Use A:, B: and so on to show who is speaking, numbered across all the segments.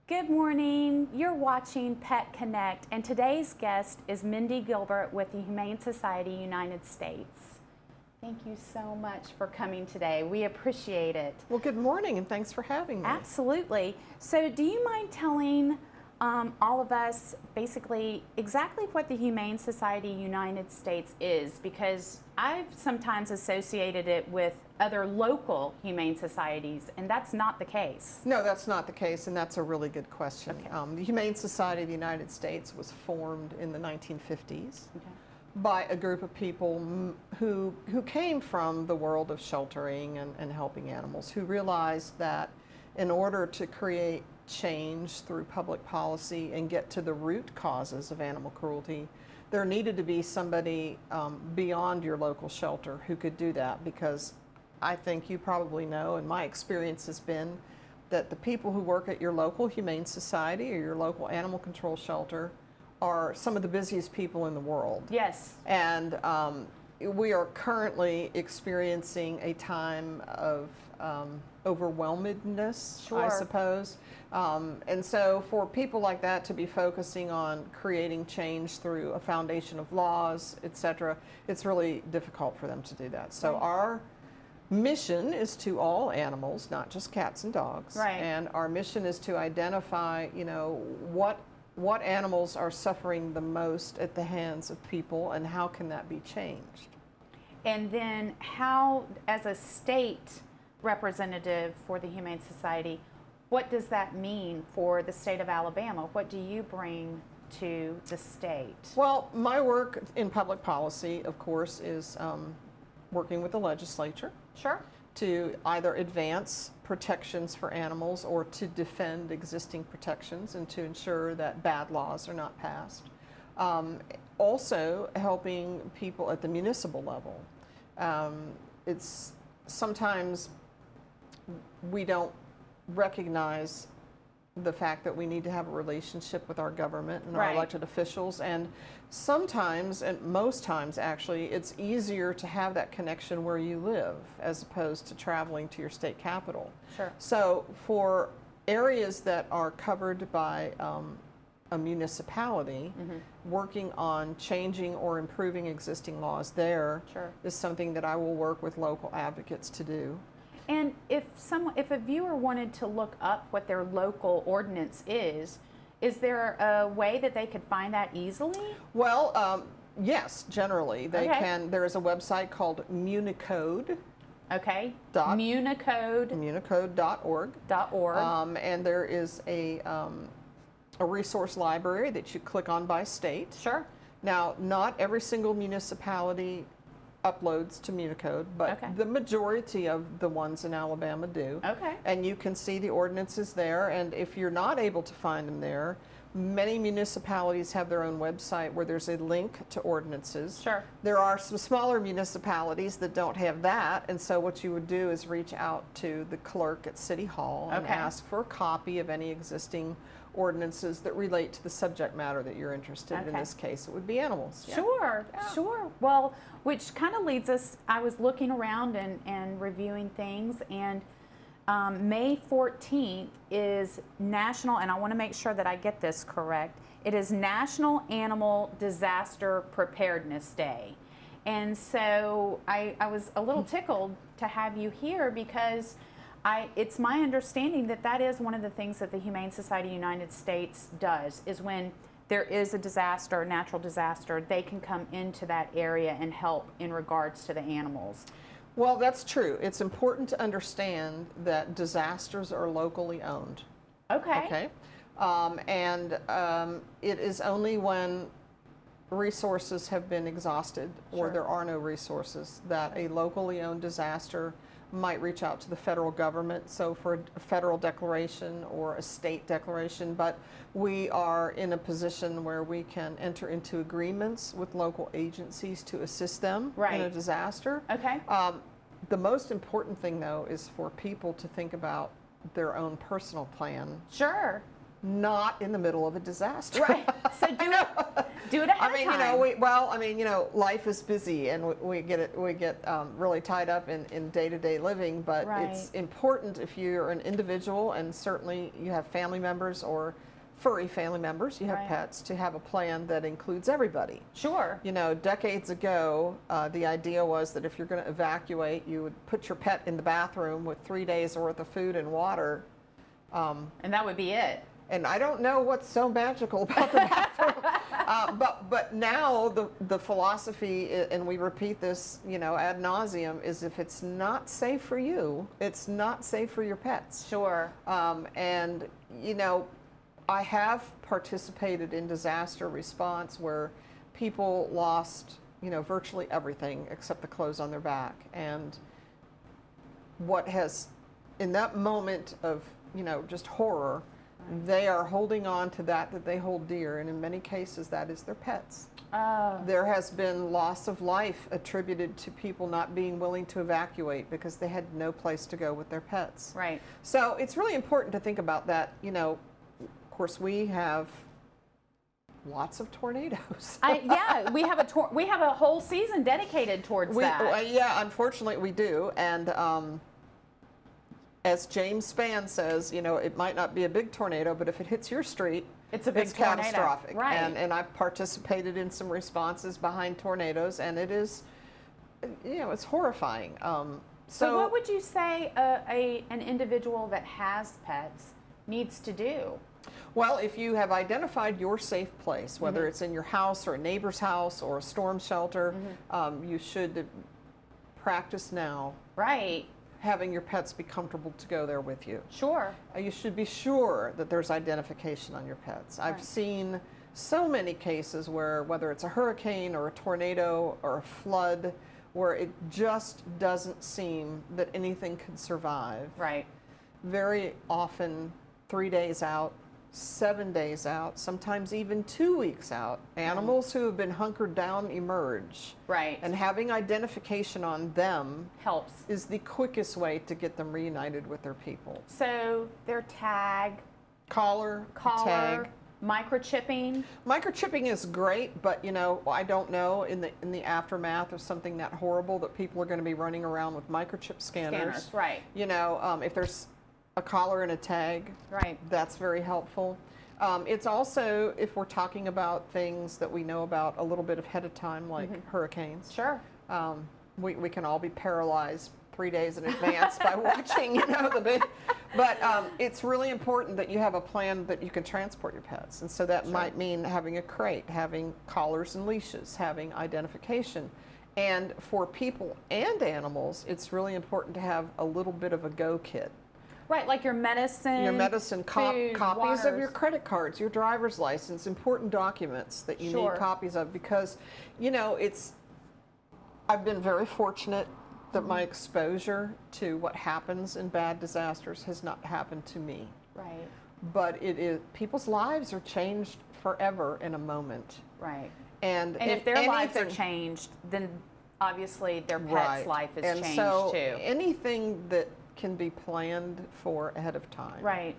A: Good morning. You're watching Pet Connect, and today's guest is Mindy Gilbert with the Humane Society United States. Thank you so much for coming today. We appreciate it.
B: Well, good morning, and thanks for having me.
A: Absolutely. So do you mind telling all of us basically exactly what the Humane Society United States is? Because I've sometimes associated it with other local humane societies, and that's not the case.
B: No, that's not the case, and that's a really good question.
A: Okay.
B: The Humane Society of the United States was formed in the 1950s
A: Okay.
B: by a group of people who came from the world of sheltering and helping animals, who realized that in order to create change through public policy and get to the root causes of animal cruelty, there needed to be somebody beyond your local shelter who could do that, because I think you probably know, and my experience has been, that the people who work at your local humane society or your local animal control shelter are some of the busiest people in the world.
A: Yes.
B: And we are currently experiencing a time of overwhelmedness,
A: Sure.
B: I suppose. And so for people like that to be focusing on creating change through a foundation of laws, etc., it's really difficult for them to do that. So
A: Right.
B: our mission is to all animals, not just cats and dogs.
A: Right.
B: And our mission is to identify, what animals are suffering the most at the hands of people, and how can that be changed?
A: And then how, as a state representative for the Humane Society, what does that mean for the state of Alabama? What do you bring to the state?
B: Well, my work in public policy, of course, is working with the legislature
A: Sure.
B: to either advance protections for animals or to defend existing protections and to ensure that bad laws are not passed. Also helping people at the municipal level. It's sometimes we don't recognize the fact that we need to have a relationship with our government and our
A: Right.
B: elected officials, and sometimes, and most times actually, it's easier to have that connection where you live as opposed to traveling to your state capital.
A: Sure.
B: So for areas that are covered by a municipality, working on changing or improving existing laws there
A: Sure.
B: is something that I will work with local advocates to do.
A: And if a viewer wanted to look up what their local ordinance is there a way that they could find that easily?
B: Well, yes, generally. They
A: Okay.
B: can. There is a website called Municode.
A: Okay.
B: Dot-
A: Municode.org.
B: Municode.org. And there is a resource library that you click on by state.
A: Sure.
B: Now, not every single municipality uploads to Municode, but
A: Okay.
B: the majority of the ones in Alabama do.
A: Okay.
B: And you can see the ordinances there, and if you're not able to find them there, many municipalities have their own website where there's a link to ordinances.
A: Sure.
B: There are some smaller municipalities that don't have that, and so what you would do is reach out to the clerk at City Hall and
A: Okay.
B: ask for a copy of any existing ordinances that relate to the subject matter that you're interested in. In
A: Okay.
B: this case, it would be animals. Yeah.
A: Sure, sure. Well, which kind of leads us, I was looking around and reviewing things, and May 14th is National, and I want to make sure that I get this correct, it is National Animal Disaster Preparedness Day. And so I was a little tickled to have you here, because it's my understanding that that is one of the things that the Humane Society United States does, is when there is a disaster, a natural disaster, they can come into that area and help in regards to the animals.
B: Well, that's true. It's important to understand that disasters are locally owned.
A: Okay.
B: It is only when resources have been exhausted or
A: Sure.
B: there are no resources that a locally owned disaster might reach out to the federal government, so for a federal declaration or a state declaration, but we are in a position where we can enter into agreements with local agencies to assist them in a
A: Right.
B: disaster.
A: Okay.
B: The most important thing, though, is for people to think about their own personal plan
A: Sure.
B: not in the middle of a disaster.
A: Right. So do it ahead
B: I mean,
A: of time.
B: life is busy, and we get really tied up in day-to-day living. But
A: Right.
B: it's important if you're an individual, and certainly you have family members or furry family members, you have
A: Right.
B: pets, to have a plan that includes everybody.
A: Sure.
B: You know, decades ago, the idea was that if you're going to evacuate, you would put your pet in the bathroom with 3 days worth of food and water.
A: And that would be it.
B: And I don't know what's so magical about the bathroom, but now the philosophy, and we repeat this, you know, ad nauseum, is if it's not safe for you, it's not safe for your pets.
A: Sure.
B: And you know, I have participated in disaster response where people lost, you know, virtually everything except the clothes on their back. And what has, in that moment of, you know, just horror, they are holding on to that they hold dear, and in many cases that is their pets.
A: Oh.
B: There has been loss of life attributed to people not being willing to evacuate because they had no place to go with their pets.
A: Right.
B: So it's really important to think about that. You know, of course, we have lots of tornadoes.
A: Yeah, we have a whole season dedicated towards that.
B: Yeah, unfortunately we do. And as James Spann says, you know, it might not be a big tornado, but if it hits your street,
A: It's a big tornado.
B: catastrophic.
A: Right.
B: And I've participated in some responses behind tornadoes, and it is, you know, it's horrifying.
A: So what would you say an individual that has pets needs to do?
B: Well, if you have identified your safe place, whether
A: Mm-hmm.
B: it's in your house or a neighbor's house or a storm shelter, you should practice now
A: Right.
B: having your pets be comfortable to go there with you.
A: Sure.
B: You should be sure that there's identification on your pets. I've
A: Right.
B: seen so many cases where, whether it's a hurricane or a tornado or a flood, where it just doesn't seem that anything can survive.
A: Right.
B: Very often 3 days out, 7 days out, sometimes even 2 weeks out, animals who have been hunkered down emerge.
A: Right.
B: And having identification on them
A: Helps.
B: is the quickest way to get them reunited with their people.
A: So their tag,
B: Collar,
A: collar,
B: tag.
A: microchipping.
B: Microchipping is great, but you know, I don't know in the aftermath of something that horrible that people are going to be running around with microchip scanners.
A: Right.
B: You know, if there's a collar and a tag,
A: Right.
B: that's very helpful. It's also, if we're talking about things that we know about a little bit ahead of time, like hurricanes.
A: Sure.
B: We can all be paralyzed 3 days in advance by watching, you know, the big. But it's really important that you have a plan that you can transport your pets, and so that might mean having a crate, having collars and leashes, having identification. And for people and animals, it's really important to have a little bit of a go kit.
A: Right, like your medicine. Food,
B: copies of
A: waters.
B: your credit cards, your driver's license, important documents that you
A: Sure.
B: need copies of, because, you know, I've been very fortunate that my exposure to what happens in bad disasters has not happened to me.
A: Right.
B: But people's lives are changed forever in a moment.
A: Right.
B: And
A: if their lives are
B: anything-
A: changed, then obviously their pet's
B: Right.
A: life is
B: and
A: changed
B: so
A: too.
B: anything that can be planned for ahead of time
A: Right.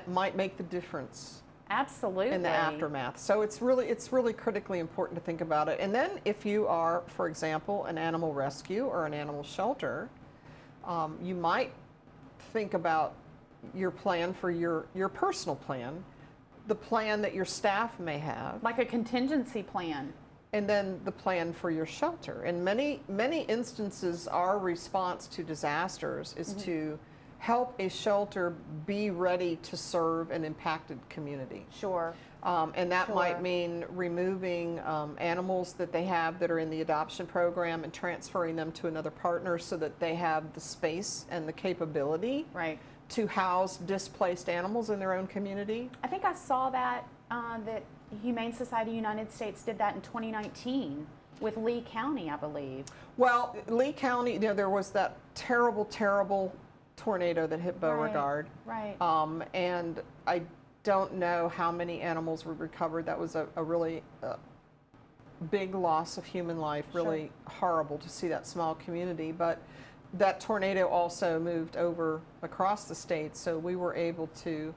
B: might make the difference
A: Absolutely.
B: in the aftermath. So it's really critically important to think about it. And then if you are, for example, an animal rescue or an animal shelter, you might think about your plan for your personal plan, the plan that your staff may have,
A: Like a contingency plan.
B: and then the plan for your shelter. In many instances, our response to disasters is to help a shelter be ready to serve an impacted community.
A: Sure.
B: And that
A: Sure.
B: might mean removing animals that they have that are in the adoption program and transferring them to another partner so that they have the space and the capability
A: Right.
B: to house displaced animals in their own community.
A: I think I saw that that Humane Society United States did that in 2019 with Lee County, I believe.
B: Well, Lee County, you know, there was that terrible tornado that hit Beauregard.
A: Right.
B: And I don't know how many animals were recovered. That was a really big loss of human life, really horrible to see that small community. But that tornado also moved over across the state, so we were able to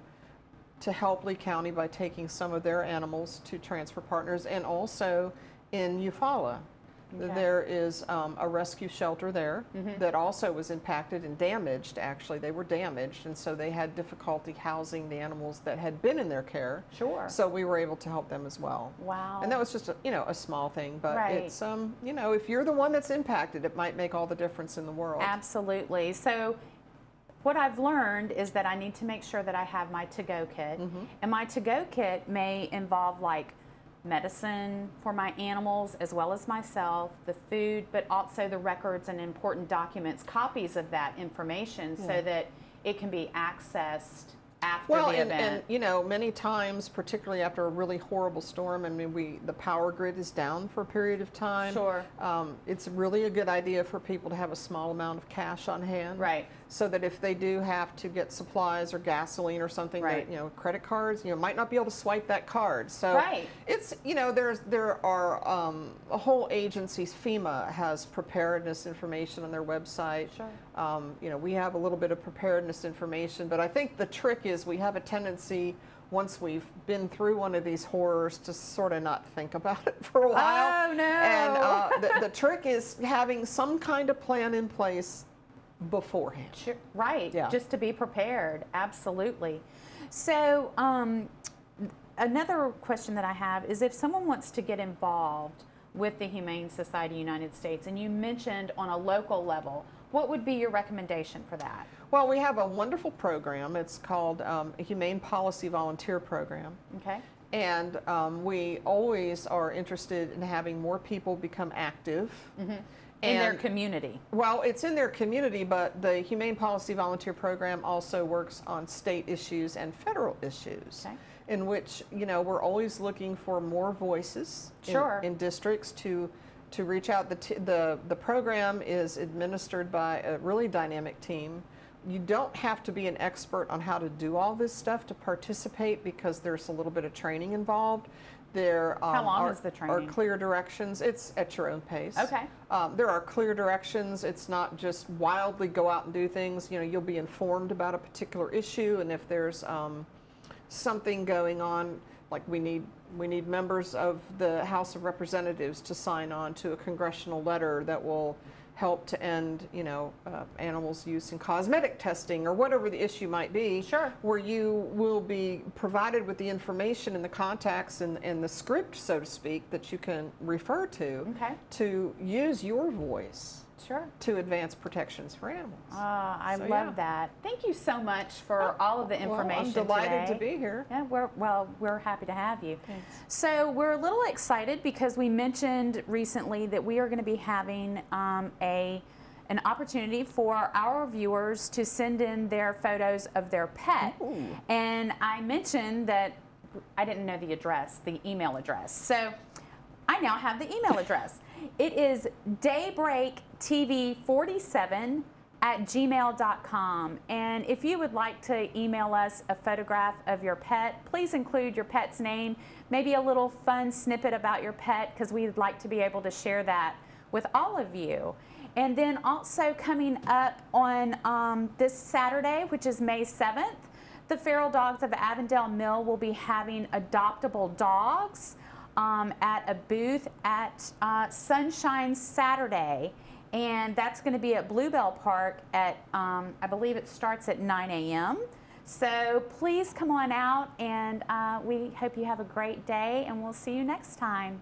B: to help Lee County by taking some of their animals to transfer partners, and also in Eufaula.
A: Okay.
B: There is a rescue shelter there that also was impacted and damaged, actually. They were damaged, and so they had difficulty housing the animals that had been in their care.
A: Sure.
B: So we were able to help them as well.
A: Wow.
B: And that was just a small thing, but
A: Right.
B: it's, if you're the one that's impacted, it might make all the difference in the world.
A: Absolutely. So what I've learned is that I need to make sure that I have my to-go kit. And my to-go kit may involve like medicine for my animals as well as myself, the food, but also the records and important documents, copies of that information so that it can be accessed after the event.
B: And many times, particularly after a really horrible storm, I mean, the power grid is down for a period of time.
A: Sure.
B: It's really a good idea for people to have a small amount of cash on hand.
A: Right.
B: So that if they do have to get supplies or gasoline or something,
A: Right.
B: that, credit cards, might not be able to swipe that card. So
A: Right.
B: it's, there are a whole agencies, FEMA has preparedness information on their website.
A: Sure.
B: We have a little bit of preparedness information, but I think the trick is we have a tendency, once we've been through one of these horrors, to sort of not think about it for a while.
A: Oh, no.
B: And the trick is having some kind of plan in place beforehand.
A: Sure. Right.
B: Yeah.
A: Just to be prepared. Absolutely. So another question that I have is, if someone wants to get involved with the Humane Society United States, and you mentioned on a local level, what would be your recommendation for that?
B: Well, we have a wonderful program. It's called a Humane Policy Volunteer Program.
A: Okay.
B: And we always are interested in having more people become active.
A: In their community.
B: Well, it's in their community, but the Humane Policy Volunteer Program also works on state issues and federal issues, in which, we're always looking for more voices in districts to reach out. The program is administered by a really dynamic team. You don't have to be an expert on how to do all this stuff to participate, because there's a little bit of training involved. There
A: How long is the training?
B: are clear directions. It's at your own pace.
A: Okay.
B: There are clear directions. It's not just wildly go out and do things. You'll be informed about a particular issue, and if there's something going on, like we need members of the House of Representatives to sign on to a congressional letter that will help to end, animals' use in cosmetic testing, or whatever the issue might be.
A: Sure.
B: Where you will be provided with the information and the contacts and the script, so to speak, that you can refer to to use your voice.
A: Sure.
B: To advance protections for animals.
A: I love that. Thank you so much for all of the information.
B: I'm delighted
A: today.
B: to be here.
A: Yeah, we're happy to have you.
B: Thanks.
A: So we're a little excited because we mentioned recently that we are going to be having an opportunity for our viewers to send in their photos of their pet.
B: Ooh.
A: And I mentioned that I didn't know the address, the email address. So I now have the email address. It is daybreaktv47@gmail.com. And if you would like to email us a photograph of your pet, please include your pet's name, maybe a little fun snippet about your pet, because we'd like to be able to share that with all of you. And then also coming up on this Saturday, which is May 7th, the Feral Dogs of Avondale Mill will be having adoptable dogs at a booth at Sunshine Saturday, and that's going to be at Bluebell Park at, I believe it starts at 9 a.m. So please come on out, and we hope you have a great day, and we'll see you next time.